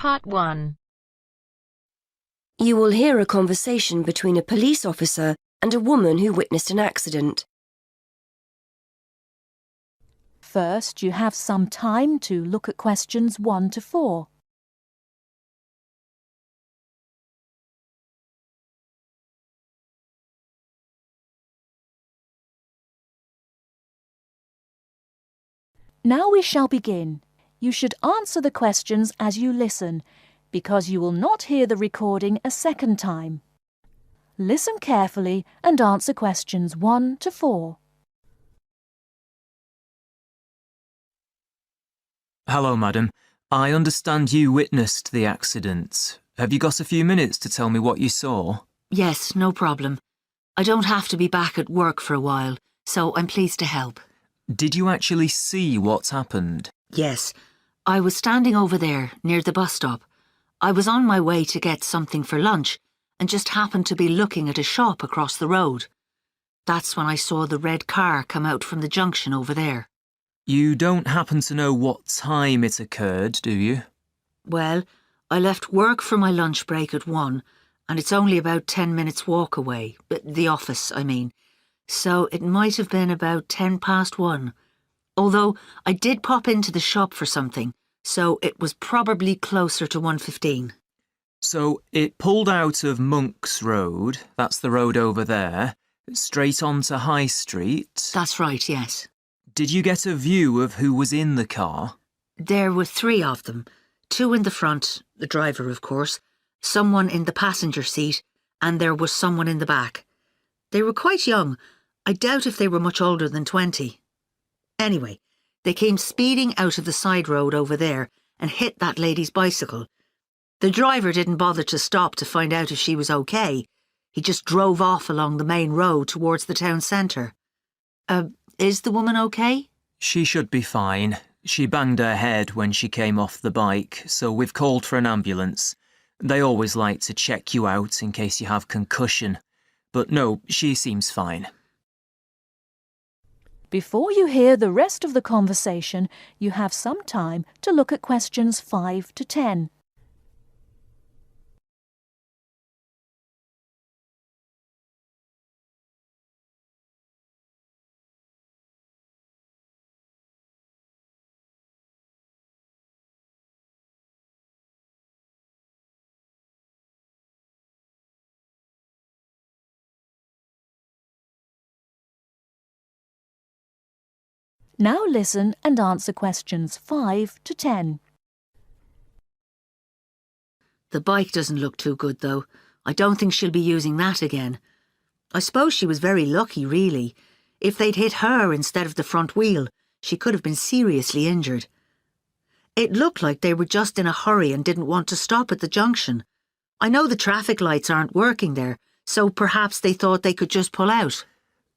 Part 1. You will hear a conversation between a police officer and a woman who witnessed an accident. First, you have some time to look at questions 1 to 4. Now we shall begin. You should answer the questions as you listen, because you will not hear the recording a second time. Listen carefully and answer questions 1 to 4. Hello, madam. I understand you witnessed the accident. Have you got a few minutes to tell me what you saw? Yes, no problem. I don't have to be back at work for a while, so I'm pleased to help. Did you actually see what happened? Yes, I was standing over there near the bus stop. I was on my way to get something for lunch and just happened to be looking at a shop across the road. That's when I saw the red car come out from the junction over there. You don't happen to know what time it occurred, do you? Well, I left work for my lunch break at 1, and it's only about 10 minutes walk away, the office, I mean. So it might have been about 10 past 1. Although I did pop into the shop for something, so it was probably closer to 1:15. So it pulled out of Monk's Road, that's the road over there, straight onto High Street. That's right, yes. Did you get a view of who was in the car? There were 3 of them. 2 in the front, the driver of course, someone in the passenger seat, and there was someone in the back. They were quite young. I doubt if they were much older than 20. Anyway, they came speeding out of the side road over there and hit that lady's bicycle. The driver didn't bother to stop to find out if she was okay. He just drove off along the main road towards the town centre. Is the woman okay? She should be fine. She banged her head when she came off the bike, so we've called for an ambulance. They always like to check you out in case you have concussion. But no, she seems fine. Before you hear the rest of the conversation, you have some time to look at questions 5 to 10. Now listen and answer questions 5 to 10. The bike doesn't look too good, though. I don't think she'll be using that again. I suppose she was very lucky, really. If they'd hit her instead of the front wheel, she could have been seriously injured. It looked like they were just in a hurry and didn't want to stop at the junction. I know the traffic lights aren't working there, so perhaps they thought they could just pull out.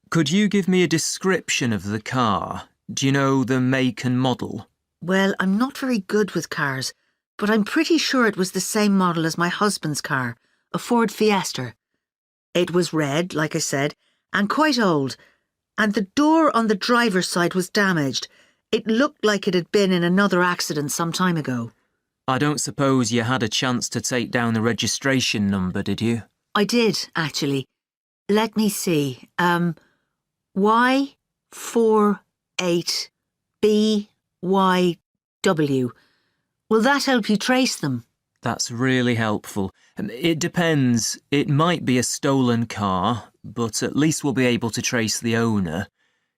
Could you give me a description of the car? Do you know the make and model? Well, I'm not very good with cars, but I'm pretty sure it was the same model as my husband's car, a Ford Fiesta. It was red, like I said, and quite old, and the door on the driver's side was damaged. It looked like it had been in another accident some time ago. I don't suppose you had a chance to take down the registration number, did you? I did, actually. Let me see. Y48BYW. Will that help you trace them? That's really helpful. It depends. It might be a stolen car, but at least we'll be able to trace the owner.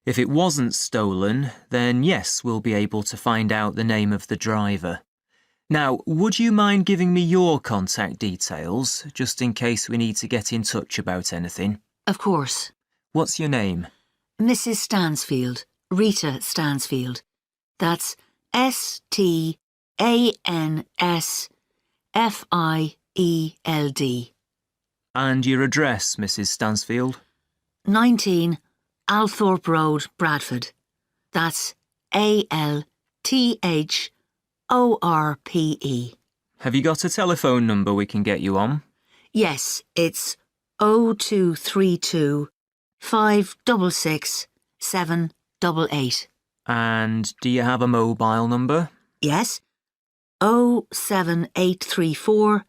If it wasn't stolen, then yes, we'll be able to find out the name of the driver. Now, would you mind giving me your contact details, just in case we need to get in touch about anything? Of course. What's your name? Mrs. Stansfield. Rita Stansfield. That's Stansfield. And your address, Mrs. Stansfield? 19 Althorpe Road, Bradford. That's ALTHORPE. Have you got a telephone number we can get you on? Yes, it's 0232 566 788. And do you have a mobile number? Yes, 07834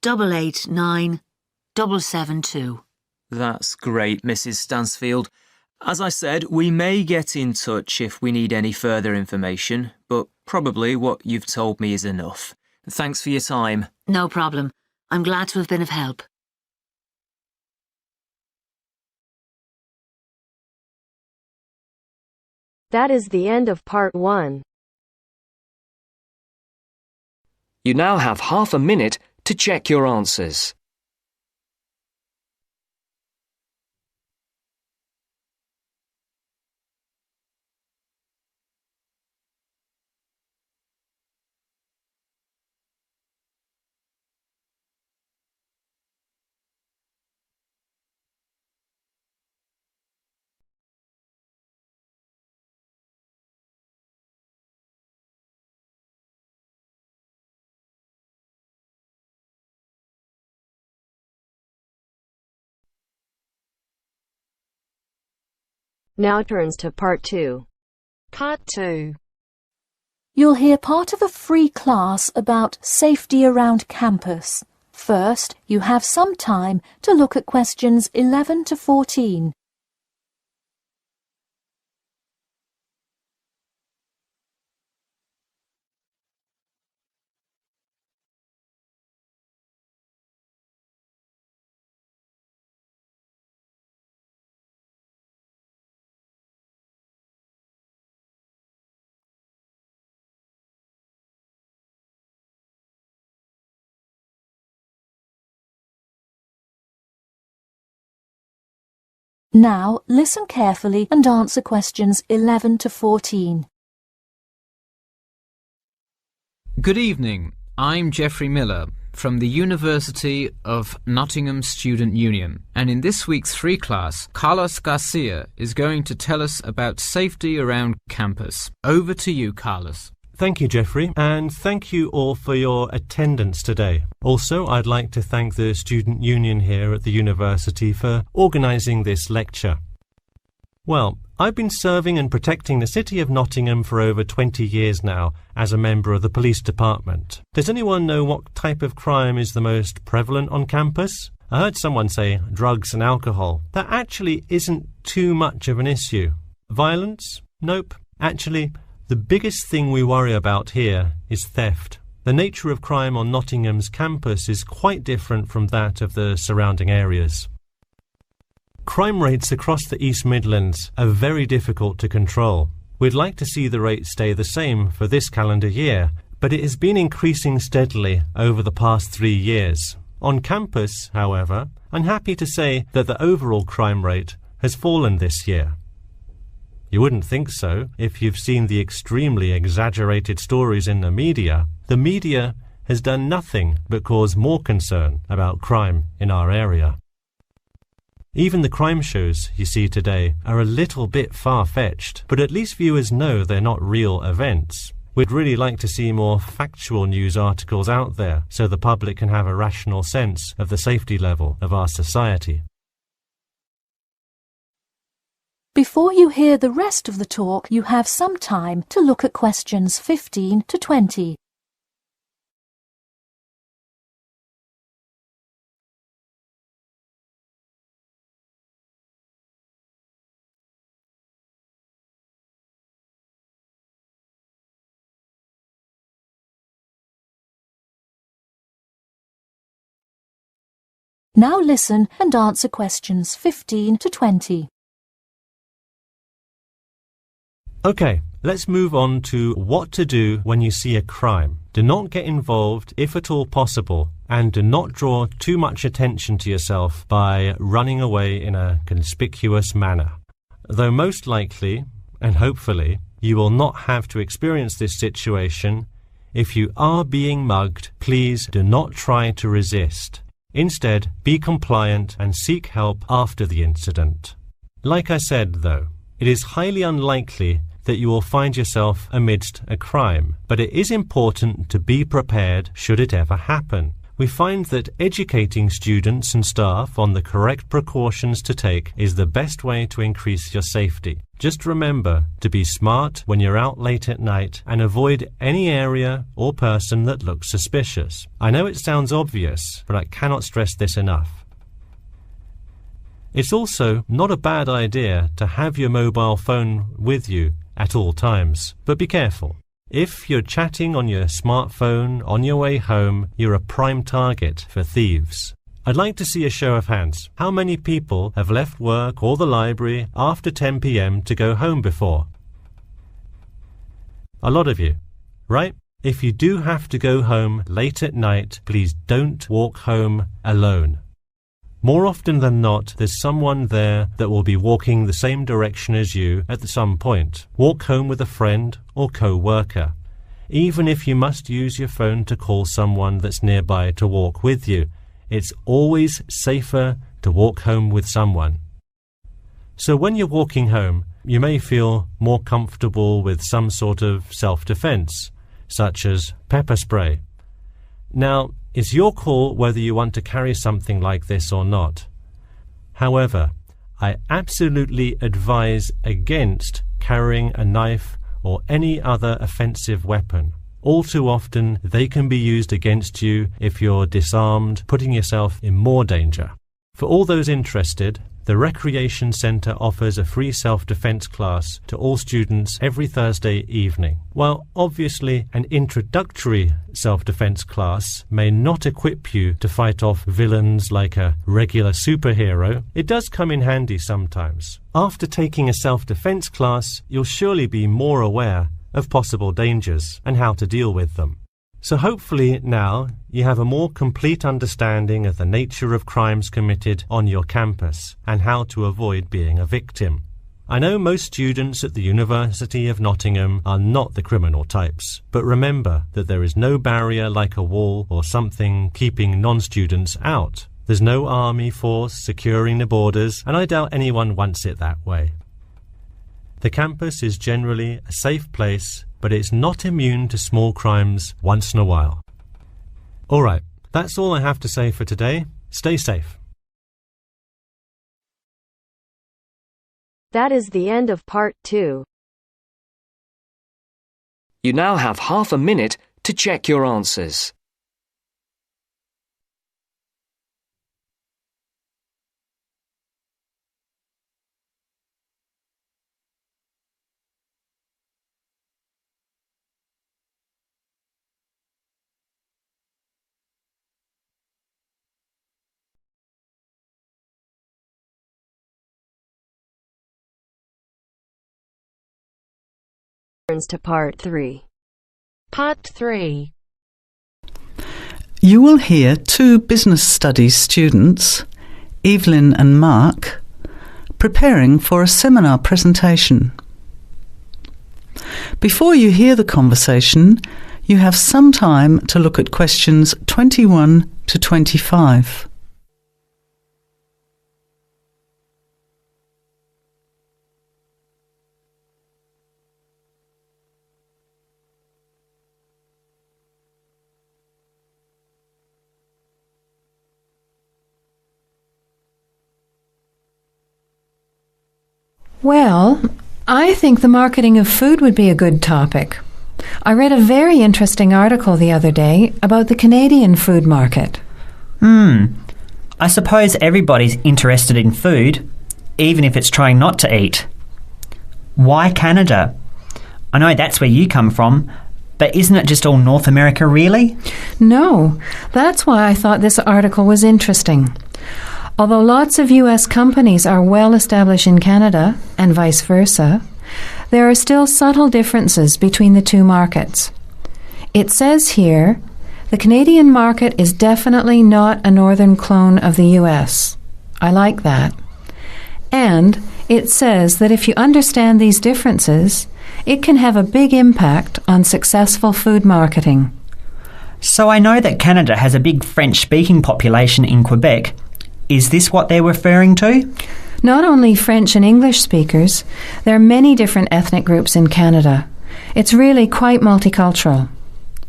889 772. That's great, Mrs. Stansfield. As I said, we may get in touch if we need any further information, but probably what you've told me is enough. Thanks for your time. No problem. I'm glad to have been of help. That is the end of part 1. You now have half a minute to check your answers. Now turns to part 2. Part 2. You'll hear part of a free class about safety around campus. First, you have some time to look at questions 11 to 14. Now, listen carefully and answer questions 11 to 14. Good evening. I'm Geoffrey Miller from the University of Nottingham Student Union, and in this week's free class, Carlos Garcia is going to tell us about safety around campus. Over to you, Carlos. Thank you, Geoffrey, and thank you all for your attendance today. Also, I'd like to thank the Student Union here at the university for organising this lecture. Well, I've been serving and protecting the city of Nottingham for over 20 years now as a member of the police department. Does anyone know what type of crime is the most prevalent on campus? I heard someone say drugs and alcohol. That actually isn't too much of an issue. Violence? Nope. Actually, the biggest thing we worry about here is theft. The nature of crime on Nottingham's campus is quite different from that of the surrounding areas. Crime rates across the East Midlands are very difficult to control. We'd like to see the rate stay the same for this calendar year, but it has been increasing steadily over the past 3 years. On campus, however, I'm happy to say that the overall crime rate has fallen this year. You wouldn't think so if you've seen the extremely exaggerated stories in the media. The media has done nothing but cause more concern about crime in our area. Even the crime shows you see today are a little bit far-fetched, but at least viewers know they're not real events. We'd really like to see more factual news articles out there so the public can have a rational sense of the safety level of our society. Before you hear the rest of the talk, you have some time to look at questions 15 to 20. Now listen and answer questions 15 to 20. Okay, let's move on to what to do when you see a crime. Do not get involved if at all possible, and do not draw too much attention to yourself by running away in a conspicuous manner. Though most likely, and hopefully, you will not have to experience this situation, if you are being mugged, please do not try to resist. Instead, be compliant and seek help after the incident. Like I said, though, it is highly unlikely that you will find yourself amidst a crime, but it is important to be prepared should it ever happen. we find that educating students and staff on the correct precautions to take is the best way to increase your safety. Just remember to be smart when you're out late at night and avoid any area or person that looks suspicious. I know it sounds obvious, but I cannot stress this enough. It's also not a bad idea to have your mobile phone with you at all times, but be careful. If you're chatting on your smartphone on your way home, you're a prime target for thieves. I'd like to see a show of hands. How many people have left work or the library after 10 p.m. to go home before? A lot of you, right? If you do have to go home late at night, please don't walk home alone. More often than not, there's someone there that will be walking the same direction as you at some point. Walk home with a friend or co-worker. Even if you must use your phone to call someone that's nearby to walk with you, it's always safer to walk home with someone. So when you're walking home, you may feel more comfortable with some sort of self-defense, such as pepper spray. Now, it's your call whether you want to carry something like this or not. However, I absolutely advise against carrying a knife or any other offensive weapon. All too often, they can be used against you if you're disarmed, putting yourself in more danger. For all those interested, the Recreation Centre offers a free self-defense class to all students every Thursday evening. While obviously an introductory self-defense class may not equip you to fight off villains like a regular superhero, it does come in handy sometimes. After taking a self-defense class, you'll surely be more aware of possible dangers and how to deal with them. So hopefully now you have a more complete understanding of the nature of crimes committed on your campus and how to avoid being a victim. I know most students at the University of Nottingham are not the criminal types, but remember that there is no barrier like a wall or something keeping non-students out. There's no army force securing the borders, and I doubt anyone wants it that way. The campus is generally a safe place, but it's not immune to small crimes once in a while. All right, that's all I have to say for today. Stay safe. That is the end of part 2. You now have half a minute to check your answers. To part 3. Part 3. You will hear two business studies students, Evelyn and Mark, preparing for a seminar presentation. Before you hear the conversation, you have some time to look at questions 21 to 25. Well, I think the marketing of food would be a good topic. I read a very interesting article the other day about the Canadian food market. I suppose everybody's interested in food, even if it's trying not to eat. Why Canada? I know that's where you come from, but isn't it just all North America, really? No, that's why I thought this article was interesting. Although lots of US companies are well established in Canada, and vice versa, there are still subtle differences between the two markets. It says here, the Canadian market is definitely not a northern clone of the US. I like that. And it says that if you understand these differences, it can have a big impact on successful food marketing. So I know that Canada has a big French-speaking population in Quebec. Is this what they're referring to? Not only French and English speakers, there are many different ethnic groups in Canada. It's really quite multicultural.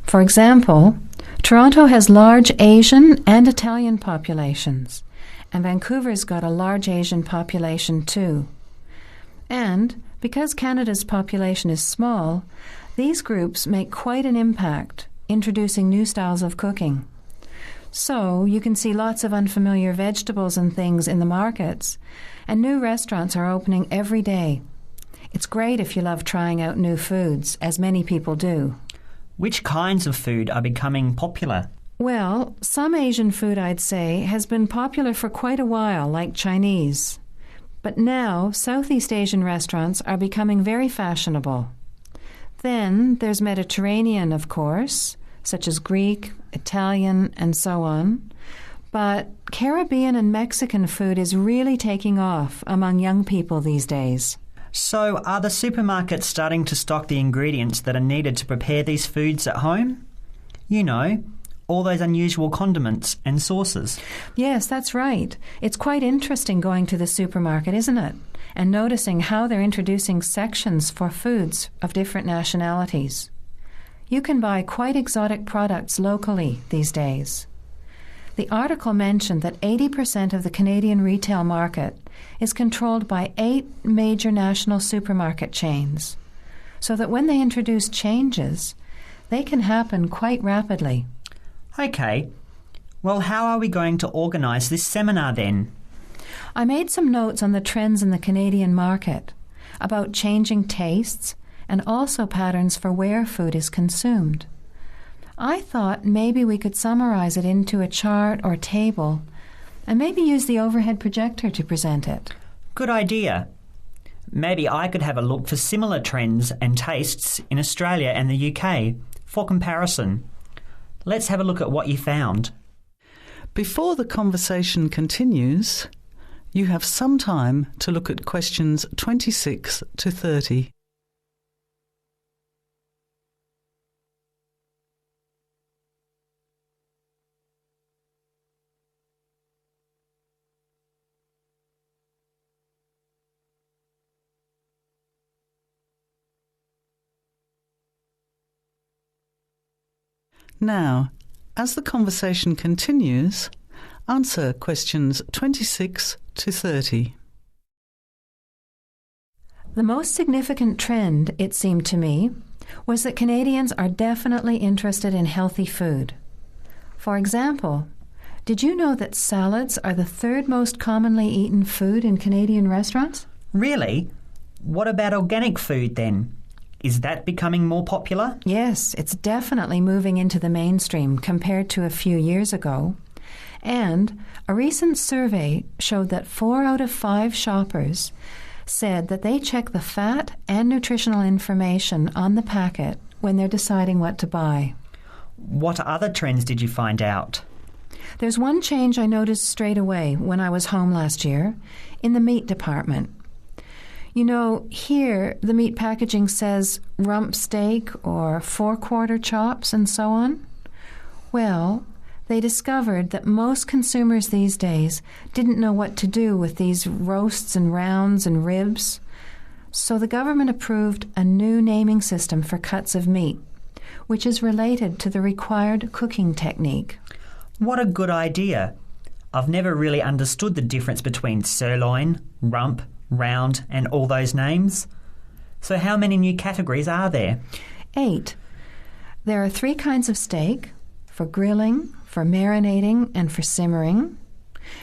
For example, Toronto has large Asian and Italian populations, and Vancouver's got a large Asian population too. And because Canada's population is small, these groups make quite an impact, introducing new styles of cooking. So you can see lots of unfamiliar vegetables and things in the markets, and new restaurants are opening every day. It's great if you love trying out new foods, as many people do. Which kinds of food are becoming popular? Well, some Asian food, I'd say, has been popular for quite a while, like Chinese. But now, Southeast Asian restaurants are becoming very fashionable. Then there's Mediterranean, of course, such as Greek, Italian, and so on. But Caribbean and Mexican food is really taking off among young people these days. So are the supermarkets starting to stock the ingredients that are needed to prepare these foods at home? You know, all those unusual condiments and sauces. Yes, that's right. It's quite interesting going to the supermarket, isn't it? And noticing how they're introducing sections for foods of different nationalities. You can buy quite exotic products locally these days. The article mentioned that 80% of the Canadian retail market is controlled by 8 major national supermarket chains, so that when they introduce changes, they can happen quite rapidly. OK. Well, how are we going to organise this seminar then? I made some notes on the trends in the Canadian market, about changing tastes, and also patterns for where food is consumed. I thought maybe we could summarize it into a chart or table and maybe use the overhead projector to present it. Good idea. Maybe I could have a look for similar trends and tastes in Australia and the UK for comparison. Let's have a look at what you found. Before the conversation continues, you have some time to look at questions 26 to 30. Now, as the conversation continues, answer questions 26 to 30. The most significant trend, it seemed to me, was that Canadians are definitely interested in healthy food. For example, did you know that salads are the 3rd most commonly eaten food in Canadian restaurants? Really? What about organic food then? Is that becoming more popular? Yes, it's definitely moving into the mainstream compared to a few years ago. And a recent survey showed that 4 out of 5 shoppers said that they check the fat and nutritional information on the packet when they're deciding what to buy. What other trends did you find out? There's one change I noticed straight away when I was home last year in the meat department. You know, here the meat packaging says rump steak or 4-quarter chops and so on. Well, they discovered that most consumers these days didn't know what to do with these roasts and rounds and ribs. So the government approved a new naming system for cuts of meat, which is related to the required cooking technique. What a good idea. I've never really understood the difference between sirloin, rump, round and all those names. So how many new categories are there? 8. There are 3 kinds of steak, for grilling, for marinating, and for simmering.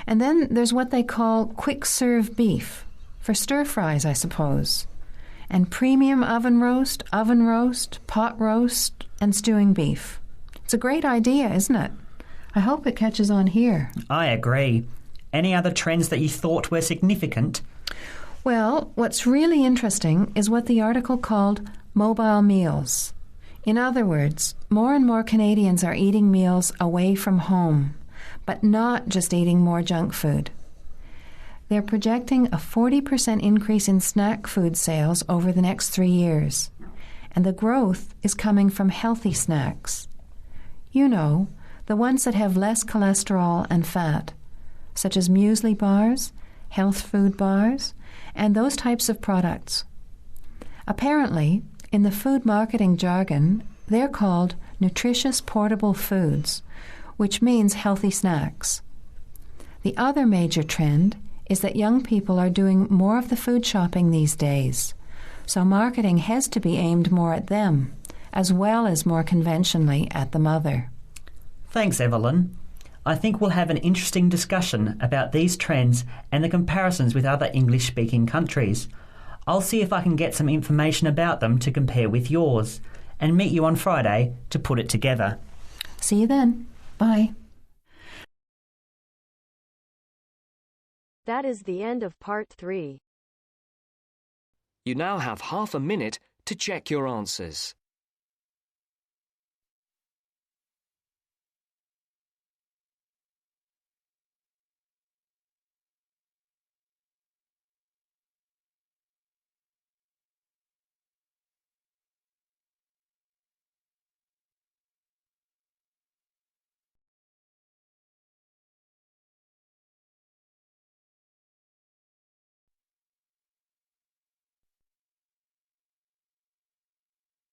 And then there's what they call quick-serve beef, for stir-fries, I suppose. And premium oven roast, pot roast, and stewing beef. It's a great idea, isn't it? I hope it catches on here. I agree. Any other trends that you thought were significant? Well, what's really interesting is what the article called mobile meals. In other words, more and more Canadians are eating meals away from home, but not just eating more junk food. They're projecting a 40% increase in snack food sales over the next 3 years, and the growth is coming from healthy snacks. You know, the ones that have less cholesterol and fat, such as muesli bars, health food bars, and those types of products. Apparently, in the food marketing jargon, they're called nutritious portable foods, which means healthy snacks. The other major trend is that young people are doing more of the food shopping these days, so marketing has to be aimed more at them, as well as more conventionally at the mother. Thanks, Evelyn. I think we'll have an interesting discussion about these trends and the comparisons with other English-speaking countries. I'll see if I can get some information about them to compare with yours, and meet you on Friday to put it together. See you then. Bye. That is the end of part 3. You now have half a minute to check your answers.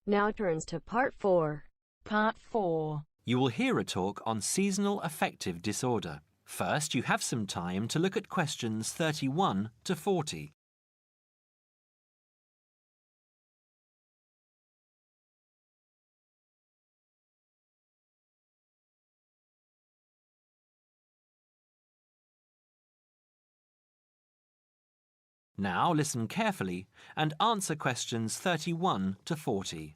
Now turns to part 4. Part 4. You will hear a talk on seasonal affective disorder. First, you have some time to look at questions 31 to 40. Now listen carefully and answer questions 31 to 40.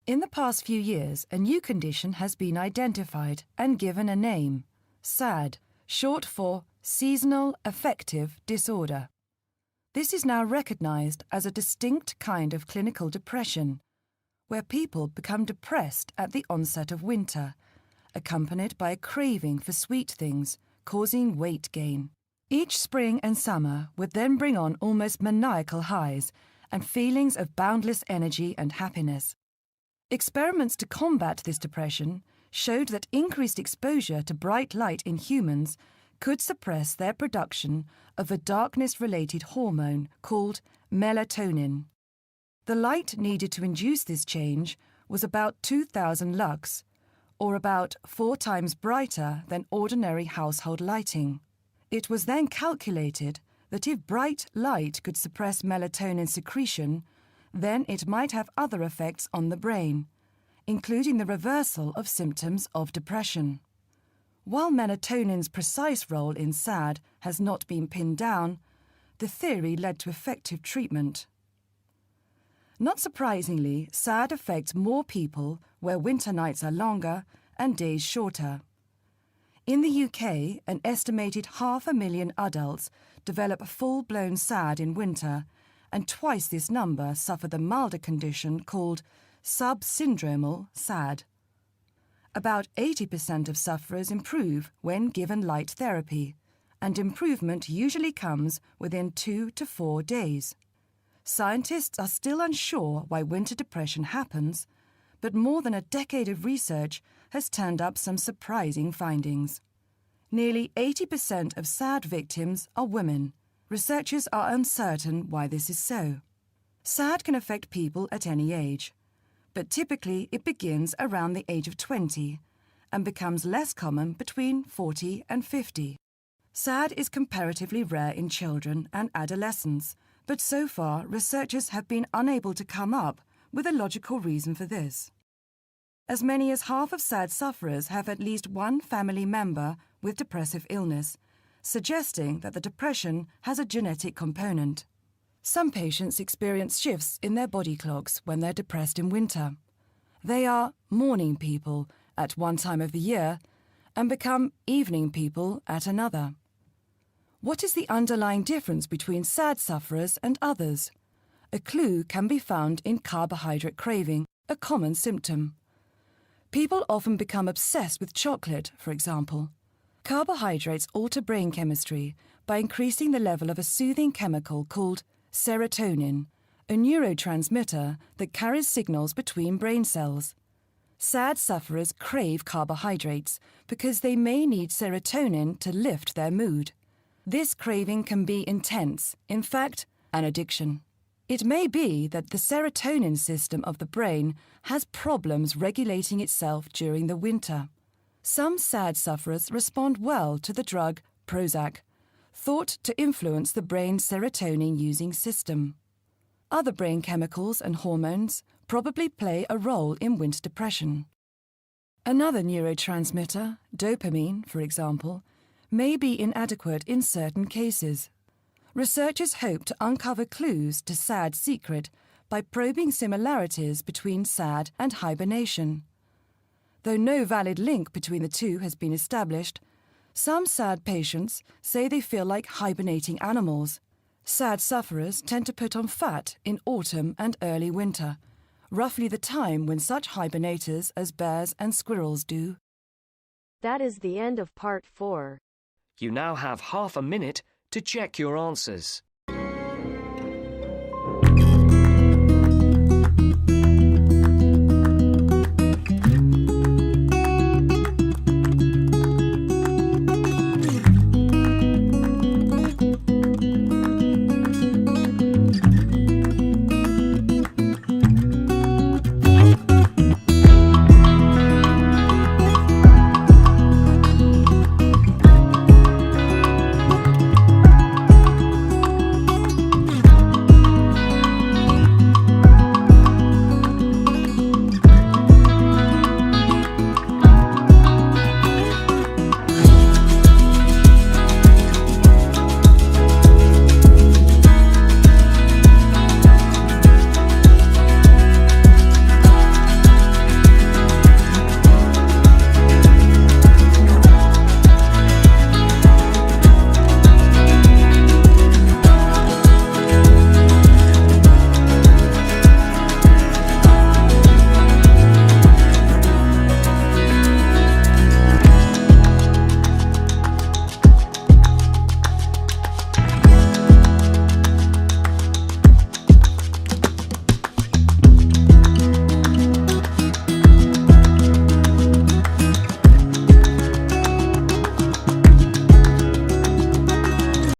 In the past few years, a new condition has been identified and given a name, SAD, short for Seasonal Affective Disorder. This is now recognized as a distinct kind of clinical depression, where people become depressed at the onset of winter, accompanied by a craving for sweet things, causing weight gain. Each spring and summer would then bring on almost maniacal highs and feelings of boundless energy and happiness. Experiments to combat this depression showed that increased exposure to bright light in humans could suppress their production of a darkness-related hormone called melatonin. The light needed to induce this change was about 2,000 lux, or about 4 times brighter than ordinary household lighting. It was then calculated that if bright light could suppress melatonin secretion, then it might have other effects on the brain, including the reversal of symptoms of depression. While melatonin's precise role in SAD has not been pinned down, the theory led to effective treatment. Not surprisingly, SAD affects more people where winter nights are longer and days shorter. In the UK, an estimated 500,000 adults develop full-blown SAD in winter, and twice this number suffer the milder condition called subsyndromal SAD. About 80% of sufferers improve when given light therapy, and improvement usually comes within 2 to 4 days. Scientists are still unsure why winter depression happens, but more than a decade of research has turned up some surprising findings. Nearly 80% of SAD victims are women. Researchers are uncertain why this is so. SAD can affect people at any age, but typically it begins around the age of 20 and becomes less common between 40 and 50. SAD is comparatively rare in children and adolescents, but so far researchers have been unable to come up with a logical reason for this. As many as half of SAD sufferers have at least one family member with depressive illness, suggesting that the depression has a genetic component. Some patients experience shifts in their body clocks when they're depressed in winter. They are morning people at one time of the year and become evening people at another. What is the underlying difference between SAD sufferers and others? A clue can be found in carbohydrate craving, a common symptom. People often become obsessed with chocolate, for example. Carbohydrates alter brain chemistry by increasing the level of a soothing chemical called serotonin, a neurotransmitter that carries signals between brain cells. SAD sufferers crave carbohydrates because they may need serotonin to lift their mood. This craving can be intense, in fact, an addiction. It may be that the serotonin system of the brain has problems regulating itself during the winter. Some SAD sufferers respond well to the drug Prozac, thought to influence the brain's serotonin-using system. Other brain chemicals and hormones probably play a role in winter depression. Another neurotransmitter, dopamine, for example, may be inadequate in certain cases. Researchers hope to uncover clues to SAD's secret by probing similarities between SAD and hibernation. Though no valid link between the two has been established, some SAD patients say they feel like hibernating animals. SAD sufferers tend to put on fat in autumn and early winter, roughly the time when such hibernators as bears and squirrels do. That is the end of part 4. You now have half a minute to check your answers.